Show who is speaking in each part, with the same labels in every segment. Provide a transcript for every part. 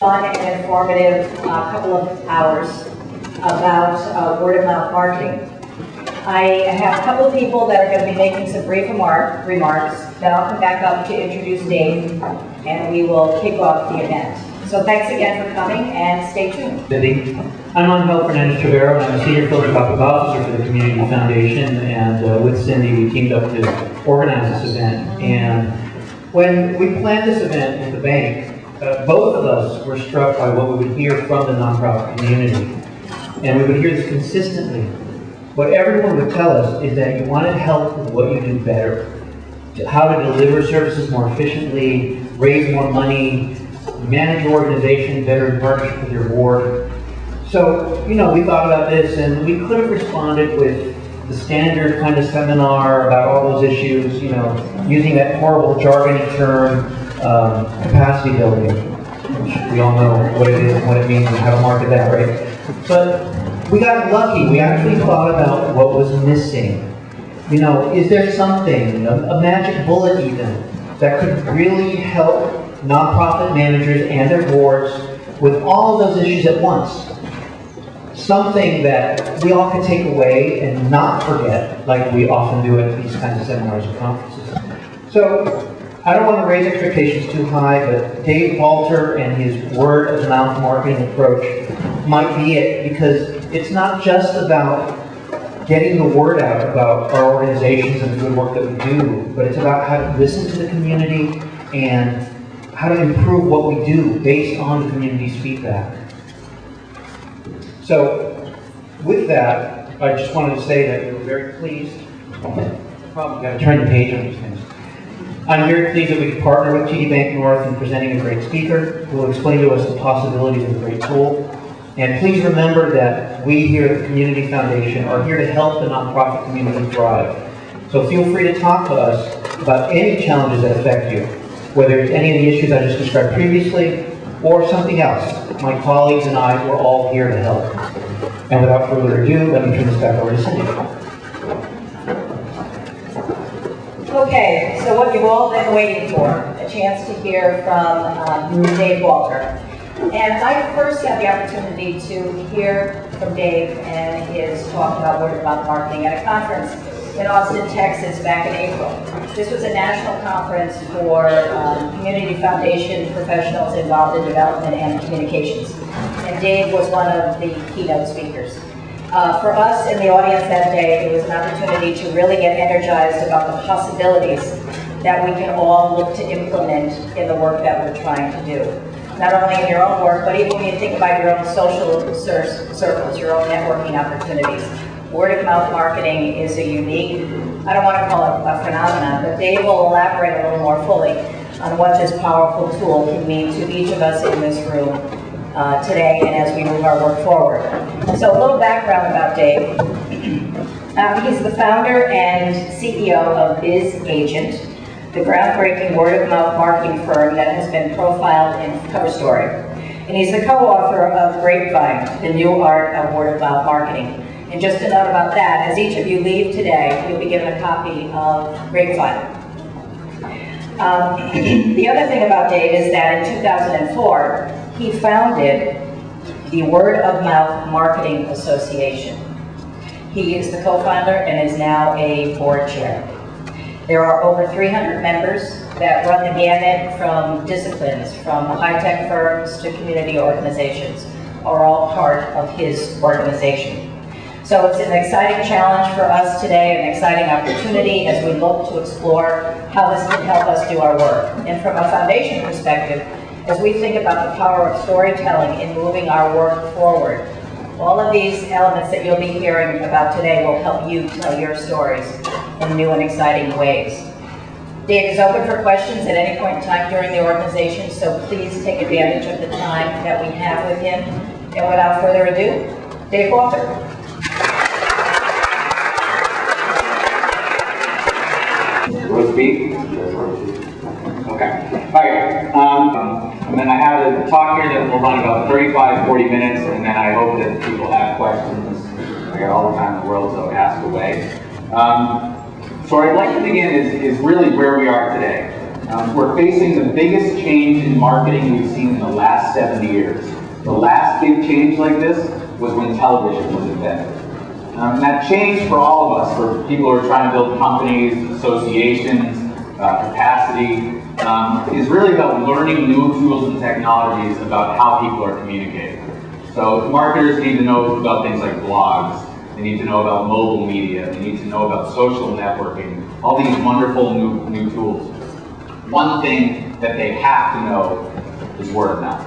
Speaker 1: Fun and informative couple of hours about word of mouth marketing. I have a couple of people that are going to be making some brief remarks. Then I'll come back up to introduce Dave, and we will kick off the event. So thanks again for coming, and stay tuned.
Speaker 2: I'm Angel Fernandez-Trevero, and I'm a senior philanthropic officer for the Community Foundation, and with Cindy we teamed up to organize this event. And when we planned this event at the bank, both of us were struck by what we would hear from the nonprofit community. And we would hear this consistently. What everyone would tell us is that you wanted help with what you do better. How to deliver services more efficiently, raise more money, manage your organization better in partnership with your board. So, we thought about this, and we could have responded with the standard kind of seminar about all those issues, using that horrible jargony term, capacity building, which we all know what it is and what it means and how to market that, right? But we got lucky. We actually thought about what was missing. Is there something, a magic bullet even, that could really help nonprofit managers and their boards with all of those issues at once? Something that we all can take away and not forget, like we often do at these kinds of seminars and conferences. So, I don't want to raise expectations too high, but Dave BALTER and his word-of-mouth marketing approach might be it, because it's not just about getting the word out about our organizations and the good work that we do, but it's about how to listen to the community and how to improve what we do based on the community's feedback. So, with that, I just wanted to say that we were very pleased. Probably got to turn the page on these things. I'm very pleased that we can partner with TD Bank North in presenting a great speaker who will explain to us the possibilities of a great tool. And please remember that we here at the Community Foundation are here to help the nonprofit community thrive. So feel free to talk to us about any challenges that affect you, whether it's any of the issues I just described previously or something else. My colleagues and I were all here to help. And without further ado, let me turn this back over to Cindy.
Speaker 1: Okay, so what you've all been waiting for, a chance to hear from Dave BALTER. And I first had the opportunity to hear from Dave and his talk about word-of-mouth marketing at a conference in Austin, Texas back in April. This was a national conference for community foundation professionals involved in development and communications. And Dave was one of the keynote speakers. For us in the audience that day, it was an opportunity to really get energized about the possibilities that we can all look to implement in the work that we're trying to do. Not only in your own work, but even when you think about your own social circles, your own networking opportunities. Word of mouth marketing is a unique, I don't want to call it a phenomenon, but Dave will elaborate a little more fully on what this powerful tool can mean to each of us in this room today and as we move our work forward. So a little background about Dave. He's the founder and CEO of Biz Agent, the groundbreaking word-of-mouth marketing firm that has been profiled in Cover Story. And he's the co-author of Grapevine, the new art of word-of-mouth marketing. And just a note about that, as each of you leave today, you'll be given a copy of Grapevine. The other thing about Dave is that in 2004, he founded the Word of Mouth Marketing Association. He is the co-founder and is now a board chair. There are over 300 members that run the gamut from disciplines, from high-tech firms to community organizations, are all part of his organization. So it's an exciting challenge for us today, an exciting opportunity as we look to explore how this can help us do our work. And from a foundation perspective, as we think about the power of storytelling in moving our work forward, all of these elements that you'll be hearing about today will help you tell your stories in new and exciting ways. Dave is open for questions at any point in time during the organization, so please take advantage of the time that we have with him. And without further ado, Dave BALTER.
Speaker 3: Will it speak? Okay. All right. And then I have a talk here that will run about 35, 40 minutes, and then I hope that people have questions. I got all the time in the world, so ask away. So what I'd like to begin is really where we are today. We're facing the biggest change in marketing we've seen in the last 70 years. The last big change like this was when television was invented. And that change for all of us, for people who are trying to build companies, associations, capacity, is really about learning new tools and technologies about how people are communicating. So marketers need to know about things like blogs, they need to know about mobile media, they need to know about social networking, all these wonderful new tools. One thing that they have to know is word of mouth.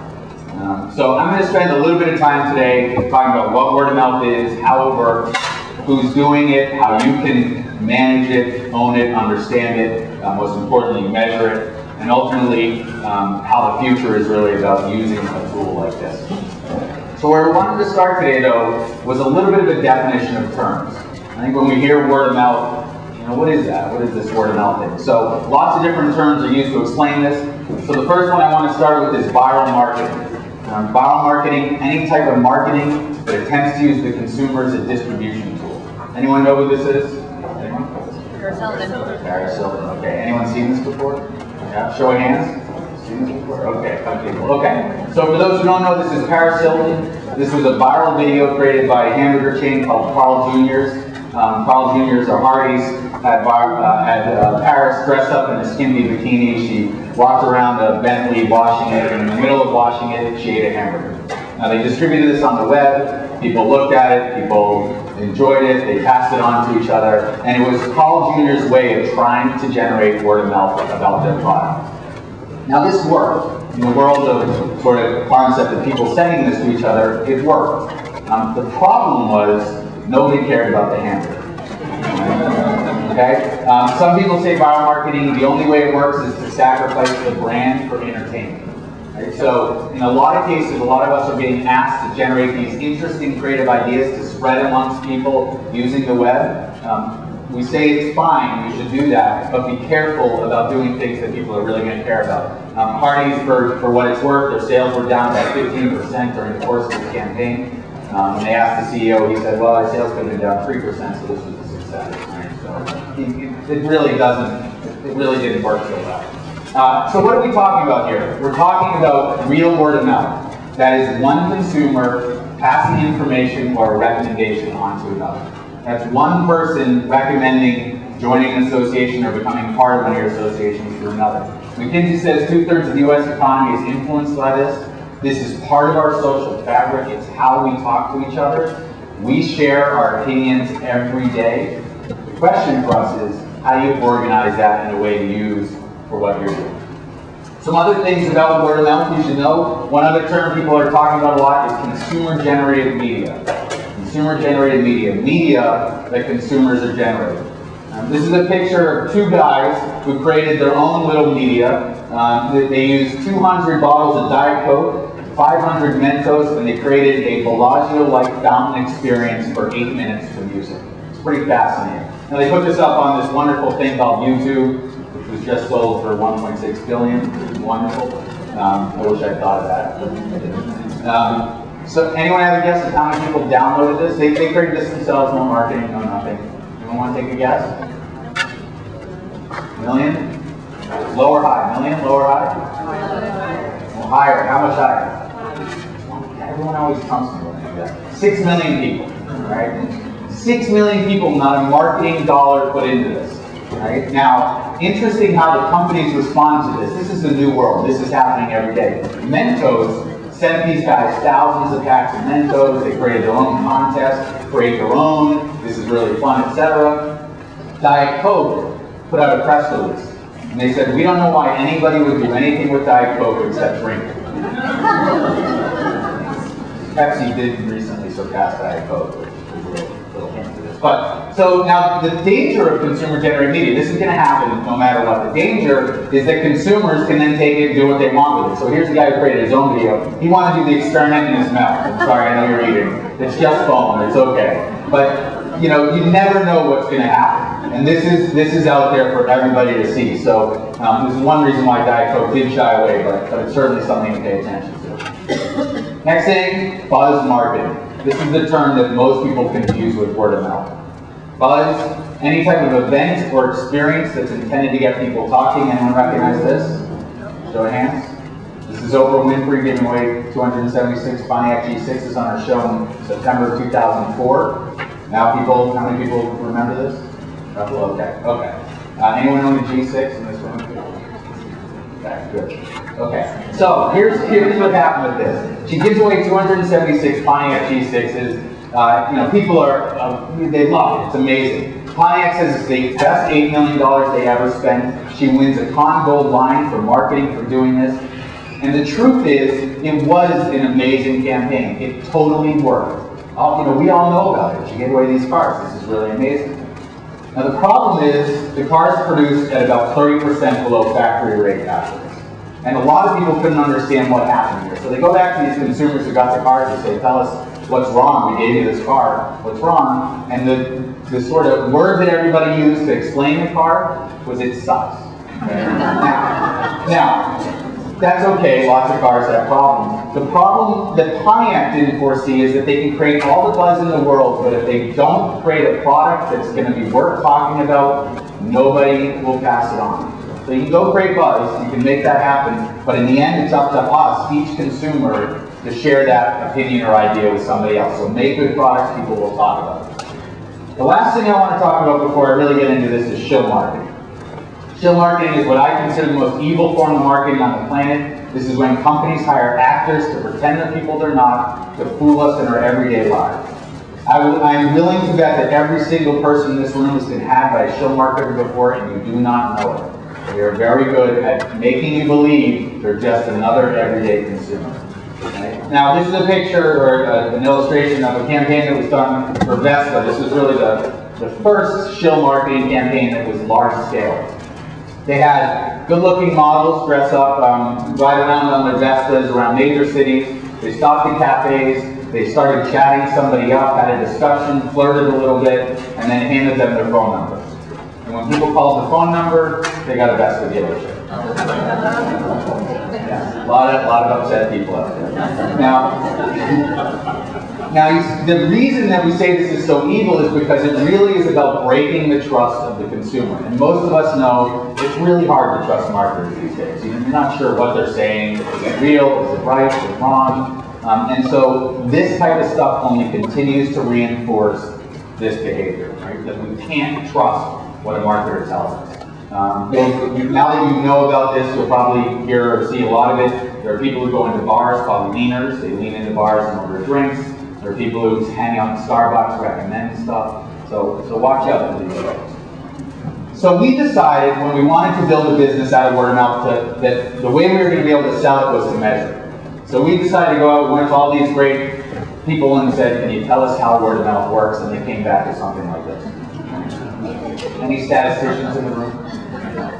Speaker 3: So I'm going to spend a little bit of time today talking about what word of mouth is, how it works, who's doing it, how you can manage it, own it, understand it, most importantly measure it, and ultimately how the future is really about using a tool like this. So where we wanted to start today though was a little bit of a definition of terms. I think when we hear word of mouth, what is that? What is this word of mouth thing? So lots of different terms are used to explain this. So the first one I want to start with is viral marketing. Viral marketing, any type of marketing that attempts to use the consumer as a distribution tool. Anyone know who this is? Anyone?
Speaker 4: Paris Hilton.
Speaker 3: Paris Hilton. Okay. Anyone seen this before? Yeah. Show of hands. Seen this before? Okay. Five people. Okay. So for those who don't know, this is Paris Hilton. This was a viral video created by a hamburger chain called Carl Jr.'s. Carl Jr.'s or Hardee's had Paris dressed up in a skimpy bikini. She walked around a Bentley washing it, and in the middle of washing it, she ate a hamburger. Now they distributed this on the web, people looked at it, people enjoyed it, they passed it on to each other, and it was Carl Jr.'s way of trying to generate word of mouth about their product. Now this worked. In the world of sort of concept of people sending this to each other, it worked. The problem was, nobody cared about the hamburger. Okay? Some people say viral marketing, the only way it works is to sacrifice the brand for entertainment. Right? So, in a lot of cases, a lot of us are being asked to generate these interesting creative ideas to spread amongst people using the web. We say it's fine, you should do that, but be careful about doing things that people are really going to care about. Hardee's, for what it's worth, their sales were down by 15% during the course of the campaign. When they asked the CEO, he said, well, our sales could have been down 3%, so this was a success. Right? So it really didn't work so well. So what are we talking about here? We're talking about real word of mouth. That is one consumer passing information or a recommendation onto another. That's one person recommending joining an association or becoming part of one of your associations to another. McKinsey says 2/3 of the U.S. economy is influenced by this. This is part of our social fabric. It's how we talk to each other. We share our opinions every day. The question for us is, how do you organize that in a way to use for what you're doing? Some other things about word of mouth you should know. One other term people are talking about a lot is consumer-generated media. Consumer-generated media. Media that consumers are generating. This is a picture of two guys who created their own little media. They used 200 bottles of Diet Coke, 500 Mentos, and they created a Bellagio-like fountain experience for 8 minutes to music. It's pretty fascinating. Now they put this up on this wonderful thing called YouTube, which was just sold for $1.6 billion. It's wonderful. I wish I'd thought of that. So anyone have a guess of how many people downloaded this? They created this themselves, no marketing, no nothing. Anyone want to take a guess? Million? Low or high? Million? Low or high? Well, higher. How much higher? Everyone always comes to me when they do that. 6 million people, right? 6 million people, not a marketing dollar put into this, right? Now, interesting how the companies respond to this. This is a new world. This is happening every day. Mentos sent these guys thousands of packs of Mentos. They created their own contest, create their own. This is really fun, etc. Diet Coke put out a press release. And they said, we don't know why anybody would do anything with Diet Coke except drink it. Pepsi did recently surpass Diet Coke, which is a little hint to this. But, so now the danger of consumer-generated media, this is going to happen no matter what. The danger is that consumers can then take it and do what they want with it. So here's the guy who created his own video. He wanted to do the experiment in his mouth. I'm sorry, I know you're eating. It's just foam, it's okay. But, you never know what's going to happen. And this is out there for everybody to see. So this is one reason why Diet Coke did shy away, but it's certainly something to pay attention to. Next thing, buzz marketing. This is the term that most people confuse with word of mouth. Buzz Any type of event or experience that's intended to get people talking. Anyone recognize this? Show of hands. This is Oprah Winfrey giving away 276 Pontiac G6s on her show in September of 2004. Now people, how many people remember this? Okay, okay. Anyone own a G6 in this room? Okay, good. Okay, so here's what happened with this. She gives away 276 Pontiac G6s. People they love it. It's amazing. Pontiac says it's the best $8 million they ever spent. She wins a Con Gold line for marketing for doing this. And the truth is, it was an amazing campaign. It totally worked. We all know about it. She gave away these cars. This is really amazing. Now the problem is, the cars produced at about 30% below factory rate after this. And a lot of people couldn't understand what happened here. So they go back to these consumers who got the cars and say, tell us what's wrong. We gave you this car. What's wrong? And the sort of word that everybody used to explain the car was it sucks. Okay? Now, that's okay, lots of cars have problems. The problem that Pontiac didn't foresee is that they can create all the buzz in the world, but if they don't create a product that's going to be worth talking about, nobody will pass it on. So you can go create buzz, you can make that happen, but in the end it's up to us, each consumer, to share that opinion or idea with somebody else. So make good products, people will talk about it. The last thing I want to talk about before I really get into this is shill marketing. Shill marketing is what I consider the most evil form of marketing on the planet. This is when companies hire actors to pretend they're people they're not, to fool us in our everyday lives. I'm willing to bet that every single person in this room has been had by a shill marketer before and you do not know it. They are very good at making you believe they're just another everyday consumer. Right? Now this is a picture or an illustration of a campaign that was done for Vespa. This was really the first shill marketing campaign that was large scale. They had good-looking models dress up, ride around on their Vespas around major cities. They stopped at cafes. They started chatting somebody up, had a discussion, flirted a little bit, and then handed them their phone numbers. And when people called the phone number, they got a Vespa dealership. Yeah, a lot of upset people out there. Now, the reason that we say this is so evil is because it really is about breaking the trust of the consumer. And most of us know it's really hard to trust marketers these days. You're not sure what they're saying. Is it real? Is it right? Is it wrong? And so this type of stuff only continues to reinforce this behavior, right? That we can't trust what a marketer tells us. Now that you know about this, you'll probably hear or see a lot of it. There are people who go into bars called leaners. They lean into bars and order drinks. There are people who hang out in Starbucks, recommend stuff. So watch out for these folks. So we decided when we wanted to build a business out of word of mouth that the way we were going to be able to sell it was to measure. So we decided to go out, we went to all these great people and said, can you tell us how word of mouth works? And they came back with something like this. Any statisticians in the room?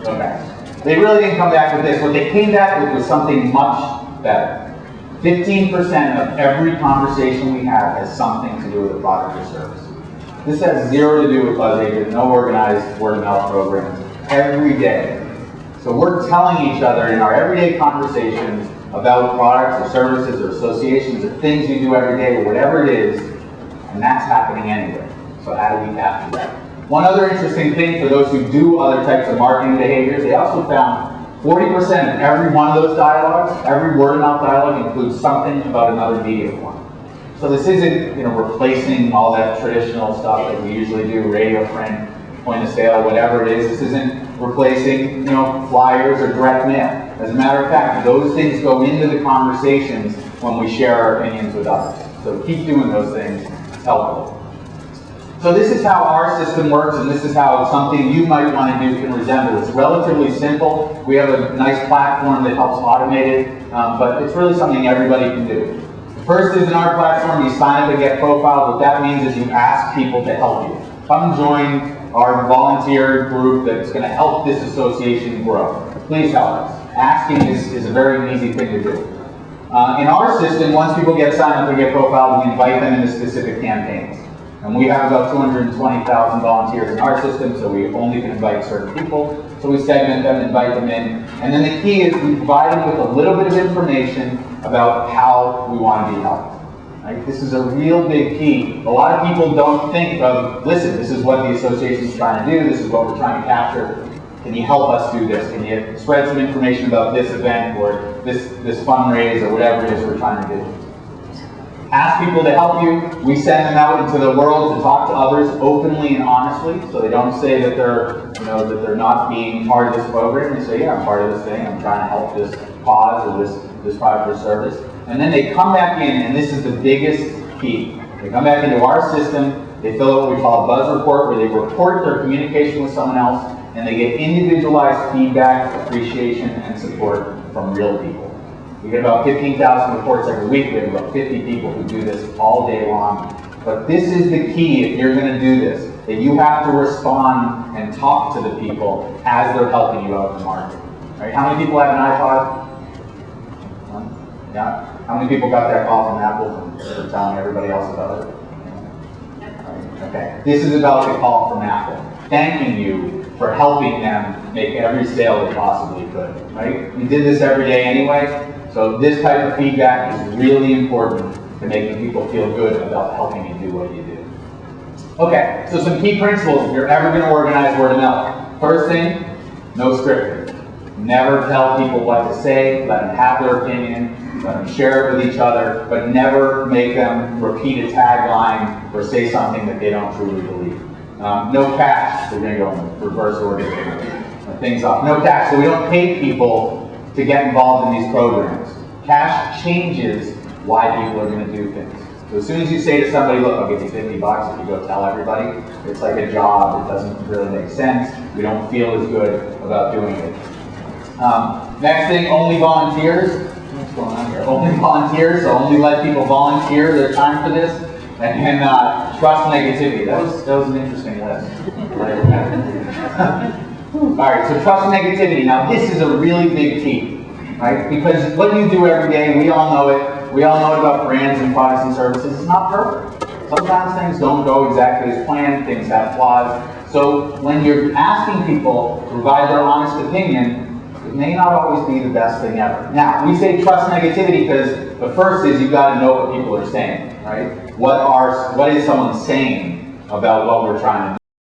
Speaker 3: Okay. They really didn't come back with this. What they came back with was something much better. 15% of every conversation we have has something to do with a product or service. This has zero to do with buzz agents, no organized word of mouth programs, every day. So we're telling each other in our everyday conversations about products or services or associations or things we do every day or whatever it is, and that's happening anyway. So how do we capture that? One other interesting thing for those who do other types of marketing behaviors, they also found 40% of every one of those dialogues, every word of mouth dialogue includes something about another media form. So this isn't, replacing all that traditional stuff that we usually do, radio print, point of sale, whatever it is. This isn't replacing, flyers or direct mail. As a matter of fact, those things go into the conversations when we share our opinions with others. So keep doing those things. It's helpful. So this is how our system works, and this is how something you might want to do can resemble. It's relatively simple. We have a nice platform that helps automate it, but it's really something everybody can do. First is in our platform, you sign up and get profiled. What that means is you ask people to help you. Come join our volunteer group that's going to help this association grow. Please help us. Asking is a very easy thing to do. In our system, once people get signed up and get profiled, we invite them into specific campaigns. And we have about 220,000 volunteers in our system, so we only can invite certain people. So we segment them, invite them in. And then the key is we provide them with a little bit of information about how we want to be helped. Right? This is a real big key. A lot of people don't think of, listen, this is what the association is trying to do, this is what we're trying to capture. Can you help us do this? Can you spread some information about this event or this fundraise or whatever it is we're trying to do? Ask people to help you. We send them out into the world to talk to others openly and honestly, so they don't say that they're not being part of this program. They say, yeah, I'm part of this thing. I'm trying to help this cause or this product or service. And then they come back in, and this is the biggest key. They come back into our system. They fill out what we call a buzz report, where they report their communication with someone else, and they get individualized feedback, appreciation, and support from real people. We get about 15,000 reports every week. We have about 50 people who do this all day long. But this is the key if you're going to do this, that you have to respond and talk to the people as they're helping you out in the market. Right? How many people have an iPod? One? Yeah? How many people got that call from Apple for telling everybody else about it? Right. Okay. This is about the call from Apple, thanking you for helping them make every sale they possibly could. Right? We did this every day anyway. So this type of feedback is really important to making people feel good about helping you do what you do. Okay, so some key principles if you're ever going to organize word of mouth. First thing, no scripting. Never tell people what to say, let them have their opinion, let them share it with each other, but never make them repeat a tagline or say something that they don't truly believe. No cash, we're going to go in reverse order, things off. No cash, so we don't pay people to get involved in these programs. Cash changes why people are going to do things. So as soon as you say to somebody, look, I'll give you 50 bucks if you go tell everybody, it's like a job, it doesn't really make sense, we don't feel as good about doing it. Next thing, only volunteers. What's going on here? Only volunteers, so only let people volunteer their time for this. And trust negativity. That was an interesting list. Alright, so trust negativity. Now this is a really big key, right? Because what you do every day, we all know it. We all know it about brands and products and services. It's not perfect. Sometimes things don't go exactly as planned, things have flaws. So when you're asking people to provide their honest opinion, it may not always be the best thing ever. Now, we say trust negativity because the first is you've got to know what people are saying, right? What is someone saying about what we're trying to do?